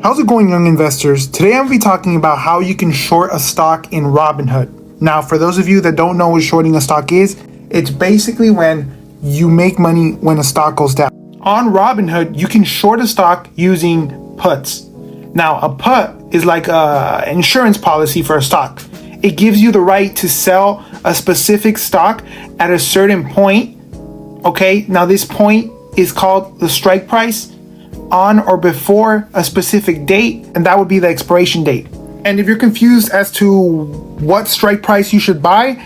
How's it going, young investors? Today I'm going to be talking about how you can short a stock in Robinhood. Now, for those of you that don't know what shorting a stock is, it's basically when you make money when a stock goes down. On Robinhood, you can short a stock using puts. Now, a put is like an insurance policy for a stock. It gives you the right to sell a specific stock at a certain point. Okay, now this point is called the strike price on or before a specific date, and that would be the expiration date. And if you're confused as to what strike price you should buy,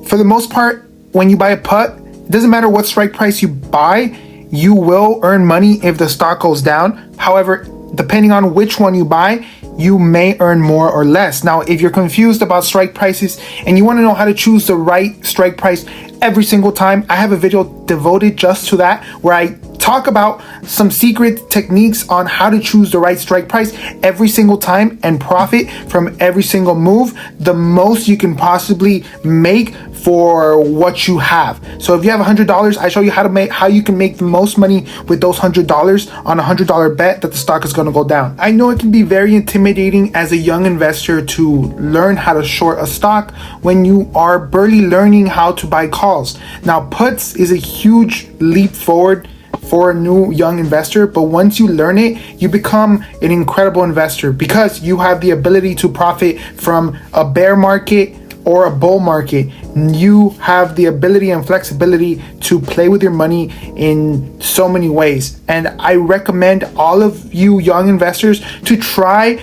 for the most part, when you buy a put, it doesn't matter what strike price you buy, you will earn money if the stock goes down. However, depending on which one you buy, you may earn more or less. Now, if you're confused about strike prices and you want to know how to choose the right strike price every single time, I have a video devoted just to that where I talk about some secret techniques on how to choose the right strike price every single time and profit from every single move, the most you can possibly make for what you have. So if you have $100, I show you how you can make the most money with those $100 on a $100 bet that the stock is going to go down. I know it can be very intimidating as a young investor to learn how to short a stock when you are barely learning how to buy calls. Now, puts is a huge leap forward for a new young investor, but once you learn it, you become an incredible investor because you have the ability to profit from a bear market or a bull market. You have the ability and flexibility to play with your money in so many ways. And I recommend all of you young investors to try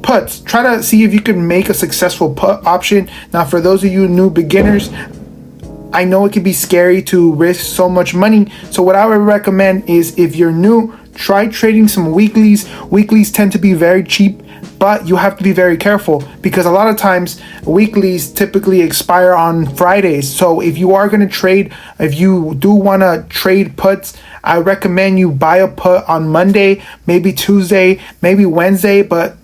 puts. Try to see if you can make a successful put option. Now, for those of you new beginners, I know it can be scary to risk so much money. So what I would recommend is, if you're new, try trading some weeklies. Weeklies tend to be very cheap, but you have to be very careful because a lot of times weeklies typically expire on Fridays. So if you are going to trade, if you do want to trade puts, I recommend you buy a put on Monday, maybe Tuesday, maybe Wednesday, but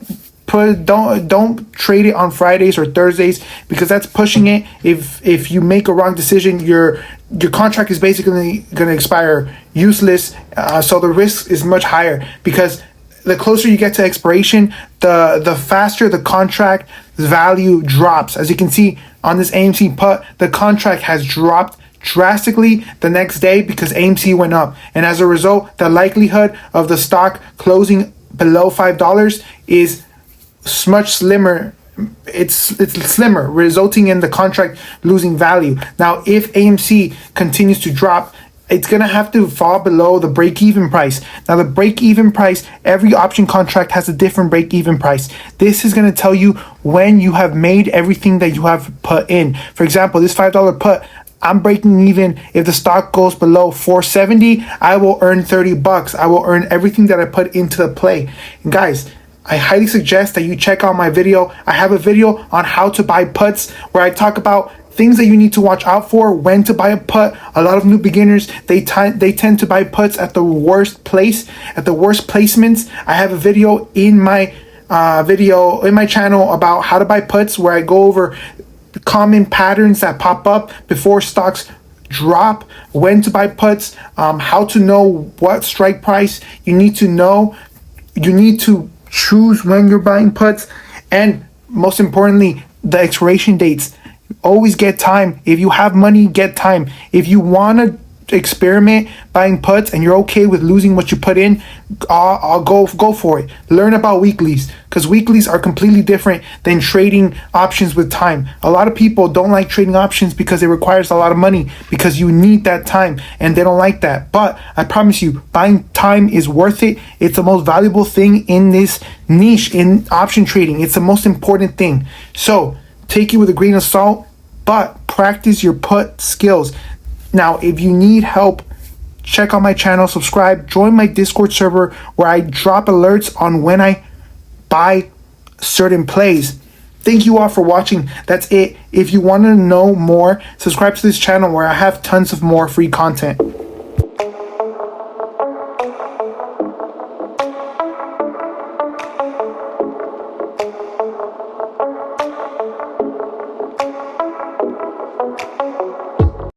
don't trade it on Fridays or Thursdays because that's pushing it. If you make a wrong decision, your contract is basically going to expire useless. So the risk is much higher because the closer you get to expiration, the faster the contract value drops. As you can see on this AMC put, the contract has dropped drastically the next day because AMC went up, and as a result, the likelihood of the stock closing below $5 is much slimmer. It's slimmer, resulting in the contract losing value. Now, if AMC continues to drop, it's going to have to fall below the break-even price. Now, the break-even price, every option contract has a different break-even price. This is going to tell you when you have made everything that you have put in. For example, this $5 put, I'm breaking even if the stock goes below 470. I will earn $30. I will earn everything that I put into the play. And guys, I highly suggest that you check out my video. I have a video on how to buy puts where I talk about things that you need to watch out for, when to buy a put. A lot of new beginners, they tend to buy puts at the worst place, at the worst placements. I have a video in my channel about how to buy puts where I go over common patterns that pop up before stocks drop, when to buy puts, how to know what strike price you need to know. You need to choose when you're buying puts, and most importantly, the expiration dates. Always get time. If you have money, get time. If you want to experiment buying puts and you're okay with losing what you put in, I'll go for it. Learn about weeklies because weeklies are completely different than trading options with time. A lot of people don't like trading options because it requires a lot of money, because you need that time, and they don't like that. But I promise you, buying time is worth it. It's the most valuable thing in this niche in option trading. It's the most important thing. So take it with a grain of salt, but practice your put skills. Now, if you need help, check out my channel, subscribe, join my Discord server where I drop alerts on when I buy certain plays. Thank you all for watching. That's it. If you want to know more, subscribe to this channel where I have tons of more free content.